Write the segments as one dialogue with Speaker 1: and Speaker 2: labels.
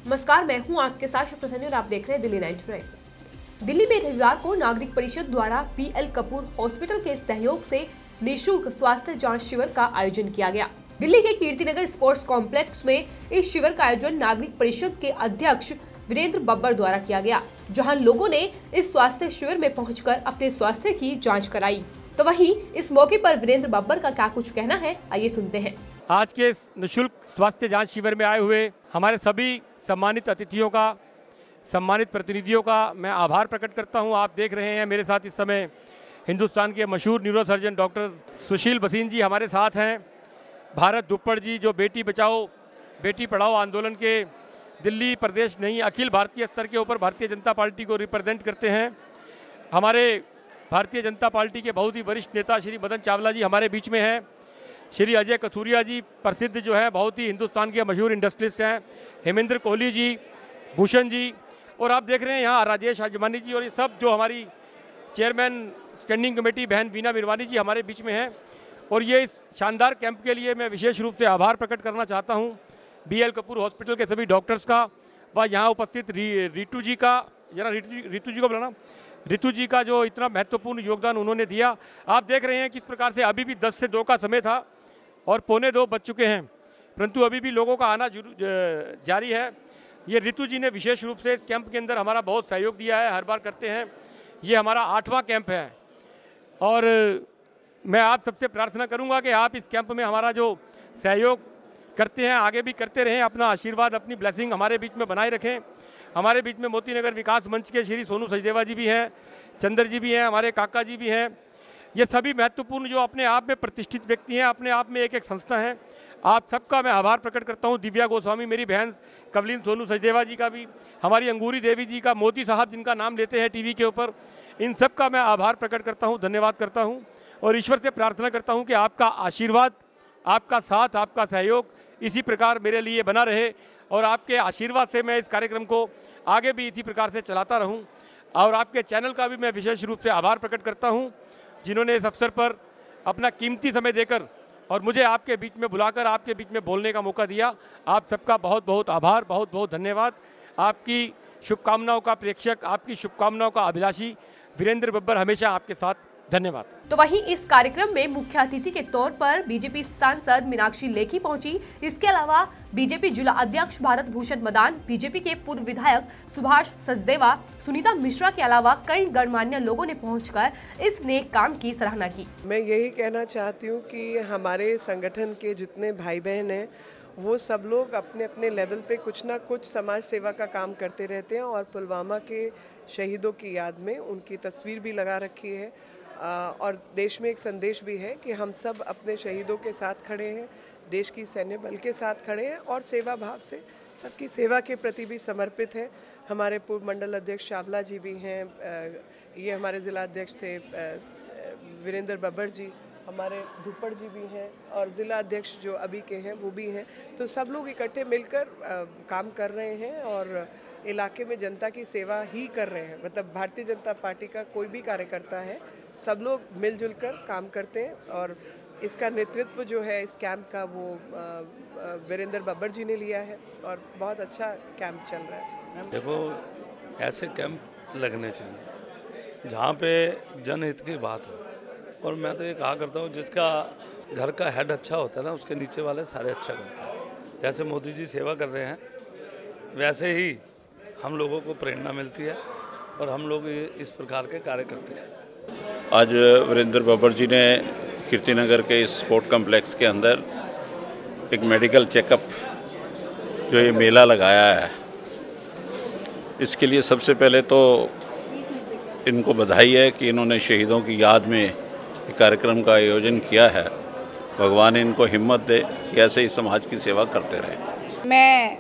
Speaker 1: नमस्कार, मैं हूं आपके साथ शिवप्रसन्न और आप देख रहे हैं दिल्ली 9 टुडे। दिल्ली में रविवार को नागरिक परिषद द्वारा पीएल कपूर हॉस्पिटल के सहयोग से निःशुल्क स्वास्थ्य जांच शिविर का आयोजन किया गया। दिल्ली के कीर्तिनगर स्पोर्ट्स कॉम्प्लेक्स में इस शिविर का आयोजन नागरिक परिषद के अध्यक्ष वीरेंद्र बब्बर द्वारा किया गया, जहां लोगों ने इस स्वास्थ्य शिविर में पहुंचकर अपने स्वास्थ्य की जांच कराई। तो वहीं इस मौके पर वीरेंद्र बब्बर का क्या कुछ कहना है, आइए सुनते हैं।
Speaker 2: आज के निःशुल्क स्वास्थ्य जांच शिविर में आए हुए हमारे सभी सम्मानित अतिथियों का, सम्मानित प्रतिनिधियों का मैं आभार प्रकट करता हूं। आप देख रहे हैं मेरे साथ इस समय हिंदुस्तान के मशहूर न्यूरोसर्जन डॉक्टर सुशील भसीन जी हमारे साथ हैं। भारत दुप्पड़ जी जो बेटी बचाओ बेटी पढ़ाओ आंदोलन के दिल्ली प्रदेश नहीं अखिल भारतीय स्तर के ऊपर भारतीय जनता पार्टी को रिप्रेजेंट करते हैं। हमारे भारतीय जनता पार्टी के बहुत ही वरिष्ठ नेता श्री मदन चावला जी हमारे बीच में हैं। श्री अजय कथुरिया जी प्रसिद्ध जो है बहुत ही हिंदुस्तान के मशहूर इंडस्ट्रियलिस्ट हैं। हेमेंद्र कोहली जी, भूषण जी, और आप देख रहे हैं यहाँ राजेश आजमानी जी, और ये सब जो हमारी चेयरमैन स्टैंडिंग कमेटी बहन वीना मिरवानी जी हमारे बीच में हैं। और ये इस शानदार कैंप के लिए मैं विशेष रूप से आभार प्रकट करना चाहता हूँ पीएल कपूर हॉस्पिटल के सभी डॉक्टर्स का व यहाँ उपस्थित रितु जी का, जरा रितु जी को बुलाना, रितु जी का जो इतना महत्वपूर्ण योगदान उन्होंने दिया। आप देख रहे हैं किस प्रकार से अभी भी 10 से 2 का समय था और 1:45 बज चुके हैं, परंतु अभी भी लोगों का आना जारी है। ये रितु जी ने विशेष रूप से इस कैंप के अंदर हमारा बहुत सहयोग दिया है, हर बार करते हैं। ये हमारा 8वां कैंप है और मैं आप सबसे प्रार्थना करूंगा कि आप इस कैंप में हमारा जो सहयोग करते हैं आगे भी करते रहें। अपना आशीर्वाद, अपनी ब्लेसिंग हमारे बीच में बनाए रखें। हमारे बीच में मोती नगर विकास मंच के श्री सोनू सचदेवा जी भी हैं, चंद्र जी भी हैं, हमारे काका जी भी हैं। ये सभी महत्वपूर्ण जो अपने आप में प्रतिष्ठित व्यक्ति हैं, अपने आप में एक संस्था है। आप सबका मैं आभार प्रकट करता हूँ। दिव्या गोस्वामी मेरी बहन, कवलीन सोनू सचदेवा जी का भी, हमारी अंगूरी देवी जी का, मोदी साहब जिनका नाम लेते हैं टीवी के ऊपर, इन सब का मैं आभार प्रकट करता हूँ, धन्यवाद करता हूँ। और ईश्वर से प्रार्थना करता हूँ कि आपका आशीर्वाद, आपका साथ, आपका सहयोग इसी प्रकार मेरे लिए बना रहे और आपके आशीर्वाद से मैं इस कार्यक्रम को आगे भी इसी प्रकार से चलाता रहूं। और आपके चैनल का भी मैं विशेष रूप से आभार प्रकट करता हूं, जिन्होंने इस अवसर पर अपना कीमती समय देकर और मुझे आपके बीच में बुलाकर आपके बीच में बोलने का मौका दिया। आप सबका बहुत बहुत आभार, बहुत बहुत धन्यवाद। आपकी शुभकामनाओं का प्रेक्षक, आपकी शुभकामनाओं का अभिलाषी वीरेंद्र बब्बर हमेशा आपके साथ। धन्यवाद।
Speaker 1: तो वहीं इस कार्यक्रम में मुख्य अतिथि के तौर पर बीजेपी सांसद मीनाक्षी लेखी पहुंची। इसके अलावा बीजेपी जिला अध्यक्ष भारत भूषण मदान, बीजेपी के पूर्व विधायक सुभाष सचदेवा, सुनीता मिश्रा के अलावा कई गणमान्य लोगों ने पहुंचकर इस नेक काम की सराहना की।
Speaker 3: मैं यही कहना चाहती हूँ कि हमारे संगठन के जितने भाई बहन हैं वो सब लोग अपने अपने लेवल पे कुछ ना कुछ समाज सेवा का काम करते रहते हैं और पुलवामा के शहीदों की याद में उनकी तस्वीर भी लगा रखी है। और देश में एक संदेश भी है कि हम सब अपने शहीदों के साथ खड़े हैं, देश की सैन्य बल के साथ खड़े हैं और सेवा भाव से सबकी सेवा के प्रति भी समर्पित हैं। हमारे पूर्व मंडल अध्यक्ष चावला जी भी हैं, ये हमारे ज़िला अध्यक्ष थे वीरेंद्र बब्बर जी, हमारे धुप्पड़ जी भी हैं और ज़िला अध्यक्ष जो अभी के हैं वो भी हैं। तो सब लोग इकट्ठे मिलकर काम कर रहे हैं और इलाके में जनता की सेवा ही कर रहे हैं। मतलब भारतीय जनता पार्टी का कोई भी कार्यकर्ता है, सब लोग मिलजुल कर काम करते हैं और इसका नेतृत्व जो है इस कैंप का वो वीरेंद्र बब्बर जी ने लिया है और बहुत अच्छा कैंप चल रहा है।
Speaker 4: देखो, ऐसे कैंप लगने चाहिए जहाँ पे जनहित की बात हो। और मैं तो ये कहा करता हूँ, जिसका घर का हेड अच्छा होता है ना, उसके नीचे वाले सारे अच्छा करते हैं। जैसे मोदी जी सेवा कर रहे हैं, वैसे ही हम लोगों को प्रेरणा मिलती है और हम लोग इस प्रकार के कार्य करते हैं।
Speaker 5: आज वीरेंद्र बब्बर जी ने कीर्तिनगर के इस स्पोर्ट कॉम्प्लेक्स के अंदर एक मेडिकल चेकअप जो ये मेला लगाया है, इसके लिए सबसे पहले तो इनको बधाई है कि इन्होंने शहीदों की याद में एक कार्यक्रम का आयोजन किया है। भगवान इनको हिम्मत दे कि ऐसे ही समाज की सेवा करते रहें।
Speaker 6: मैं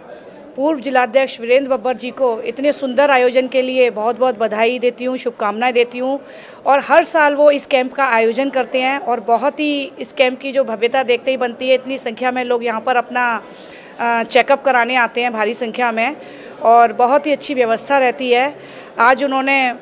Speaker 6: पूर्व जिलाध्यक्ष वीरेंद्र बब्बर जी को इतने सुंदर आयोजन के लिए बहुत बहुत बधाई देती हूँ, शुभकामनाएं देती हूँ। और हर साल वो इस कैंप का आयोजन करते हैं और बहुत ही इस कैंप की जो भव्यता देखते ही बनती है। इतनी संख्या में लोग यहाँ पर अपना चेकअप कराने आते हैं, भारी संख्या में, और बहुत ही अच्छी व्यवस्था रहती है। आज उन्होंने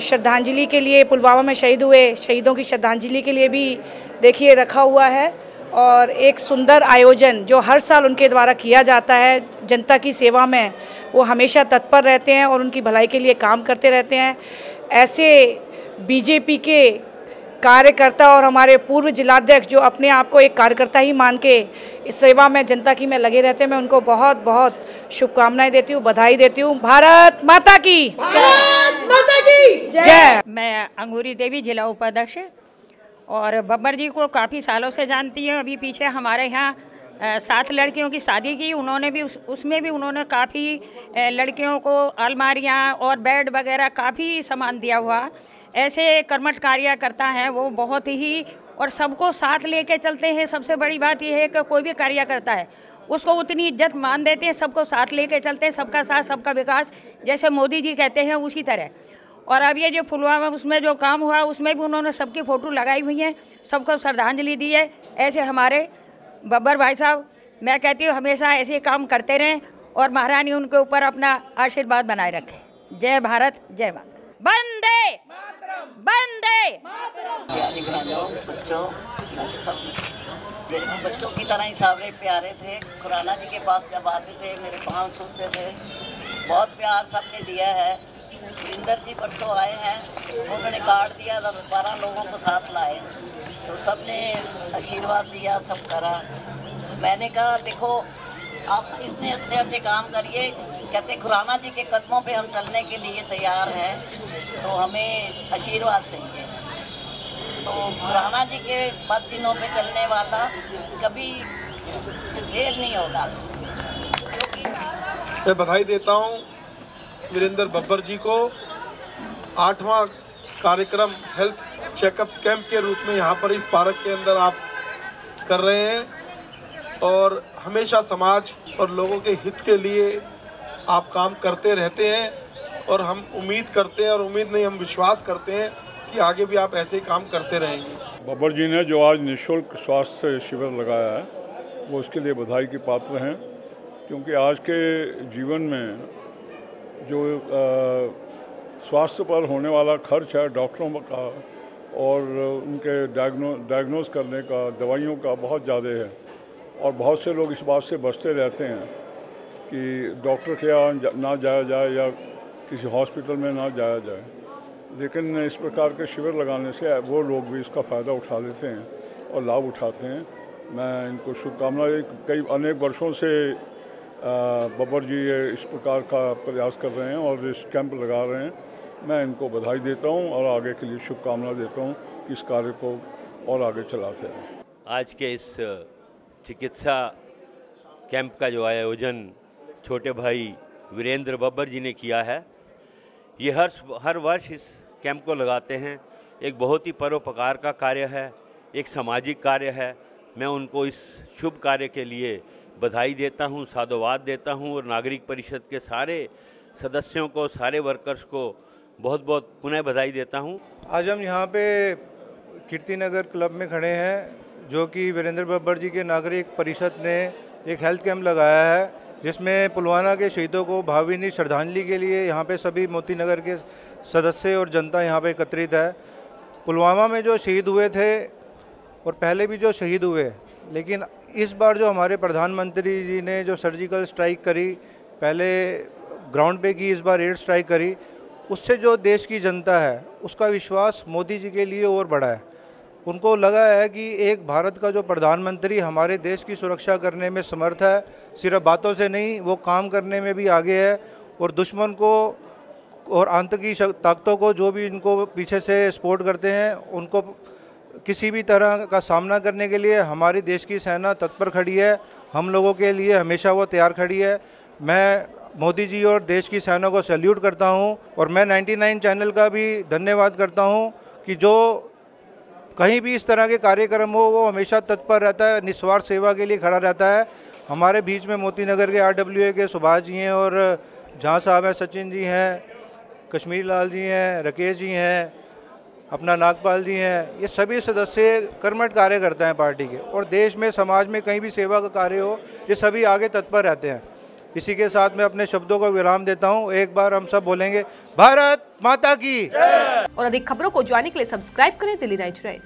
Speaker 6: श्रद्धांजलि के लिए, पुलवामा में शहीद हुए शहीदों की श्रद्धांजलि के लिए भी देखिए रखा हुआ है और एक सुंदर आयोजन जो हर साल उनके द्वारा किया जाता है जनता की सेवा में, वो हमेशा तत्पर रहते हैं और उनकी भलाई के लिए काम करते रहते हैं। ऐसे बीजेपी के कार्यकर्ता और हमारे पूर्व जिलाध्यक्ष जो अपने आप को एक कार्यकर्ता ही मान के इस सेवा में जनता की में लगे रहते हैं, मैं उनको बहुत बहुत शुभकामनाएं देती हूँ, बधाई देती हूँ। भारत माता की जय।
Speaker 7: मैं अंगूरी देवी, जिला उपाध्यक्ष, और बब्बर जी को काफ़ी सालों से जानती हूँ। अभी पीछे हमारे यहाँ 7 लड़कियों की शादी की, उन्होंने भी उसमें भी उन्होंने काफ़ी लड़कियों को अलमारियाँ और बेड वगैरह काफ़ी सामान दिया हुआ। ऐसे कर्मठ कार्य करता है वो बहुत ही, और सबको साथ लेके चलते हैं। सबसे बड़ी बात यह है कि कोई भी कार्य करता है उसको उतनी इज्जत मान देते हैं, सबको साथ लेके चलते हैं, सबका साथ सबका विकास, जैसे मोदी जी कहते हैं उसी तरह। और अब ये जो पुलवामा उसमें जो काम हुआ उसमें भी उन्होंने सबकी फ़ोटो लगाई हुई है, सबको श्रद्धांजलि दी है। ऐसे हमारे बब्बर भाई साहब, मैं कहती हूँ हमेशा ऐसे काम करते रहें और महारानी उनके ऊपर अपना आशीर्वाद बनाए रखें। जय भारत, जय माता। वंदे वंदे
Speaker 8: बच्चों सब मेरे बच्चों की तरह ही सारे प्यारे थे। खुराना जी के पास जब आते थे मेरे पाँव छूते थे, बहुत प्यार सबने दिया है। सुरिंदर जी परसों आए हैं, उन्होंने कार्ड दिया, 10-12 लोगों को साथ लाए, तो सबने आशीर्वाद दिया, सब करा। मैंने कहा देखो आप इसने इतने अच्छे काम करिए, कहते खुराना जी के कदमों पे हम चलने के लिए तैयार हैं, तो हमें आशीर्वाद चाहिए। तो खुराना जी के पद चिन्हों पे चलने वाला कभी फेल नहीं होगा।
Speaker 9: मैं बधाई देता हूँ वीरेंद्र बब्बर जी को। 8वां कार्यक्रम हेल्थ चेकअप कैंप के रूप में यहाँ पर इस पार्क के अंदर आप कर रहे हैं, और हमेशा समाज और लोगों के हित के लिए आप काम करते रहते हैं, और हम उम्मीद करते हैं, और उम्मीद नहीं हम विश्वास करते हैं कि आगे भी आप ऐसे ही काम करते रहेंगे।
Speaker 10: बब्बर जी ने जो आज निःशुल्क स्वास्थ्य शिविर लगाया है वो उसके लिए बधाई की पात्र हैं, क्योंकि आज के जीवन में जो स्वास्थ्य पर होने वाला खर्च है डॉक्टरों का और उनके डायग्नोस करने का, दवाइयों का बहुत ज़्यादा है, और बहुत से लोग इस बात से बचते रहते हैं कि डॉक्टर के यहाँ ना जाया जाए या किसी हॉस्पिटल में ना जाया जाए। लेकिन इस प्रकार के शिविर लगाने से वो लोग भी इसका फ़ायदा उठा लेते हैं और लाभ उठाते हैं। मैं इनको शुभकामनाएं, कई अनेक वर्षों से बब्बर जी इस प्रकार का प्रयास कर रहे हैं और इस कैंप लगा रहे हैं। मैं इनको बधाई देता हूं और आगे के लिए शुभकामना देता हूं कि इस कार्य को और आगे चलाते रहें।
Speaker 11: आज के इस चिकित्सा कैंप का जो आयोजन छोटे भाई वीरेंद्र बब्बर जी ने किया है, ये हर वर्ष इस कैंप को लगाते हैं। एक बहुत ही परोपकार का कार्य है, एक सामाजिक कार्य है। मैं उनको इस शुभ कार्य के लिए बधाई देता हूं, साधुवाद देता हूं, और नागरिक परिषद के सारे सदस्यों को, सारे वर्कर्स को बहुत बहुत पुनः बधाई देता हूं।
Speaker 12: आज हम यहाँ पे कीर्तिनगर क्लब में खड़े हैं, जो कि वीरेंद्र बब्बर जी के नागरिक परिषद ने एक हेल्थ कैंप लगाया है, जिसमें पुलवामा के शहीदों को भावभीनी श्रद्धांजलि के लिए यहाँ पे सभी मोती नगर के सदस्य और जनता यहाँ पे एकत्रित है। पुलवामा में जो शहीद हुए थे और पहले भी जो शहीद हुए, लेकिन इस बार जो हमारे प्रधानमंत्री जी ने जो सर्जिकल स्ट्राइक करी, पहले ग्राउंड पे की, इस बार एयर स्ट्राइक करी, उससे जो देश की जनता है उसका विश्वास मोदी जी के लिए और बढ़ा है। उनको लगा है कि एक भारत का जो प्रधानमंत्री हमारे देश की सुरक्षा करने में समर्थ है, सिर्फ बातों से नहीं वो काम करने में भी आगे है, और दुश्मन को और आतंकी ताकतों को जो भी इनको पीछे से सपोर्ट करते हैं, उनको किसी भी तरह का सामना करने के लिए हमारी देश की सेना तत्पर खड़ी है। हम लोगों के लिए हमेशा वो तैयार खड़ी है। मैं मोदी जी और देश की सेना को सैल्यूट करता हूं, और मैं 99 चैनल का भी धन्यवाद करता हूं कि जो कहीं भी इस तरह के कार्यक्रम हो वो हमेशा तत्पर रहता है, निस्वार्थ सेवा के लिए खड़ा रहता है। हमारे बीच में मोती नगर के RWA के सुभाष जी हैं, और जहाँ साहब हैं, सचिन जी हैं, कश्मीर लाल जी हैं, राकेश जी हैं, अपना नागपाल जी हैं, ये सभी सदस्य कर्मठ कार्य करते हैं पार्टी के, और देश में समाज में कहीं भी सेवा का कार्य हो ये सभी आगे तत्पर रहते हैं। इसी के साथ मैं अपने शब्दों को विराम देता हूं। एक बार हम सब बोलेंगे भारत माता की।
Speaker 1: और अधिक खबरों को जानने के लिए सब्सक्राइब करें दिल्ली नाइट राइड।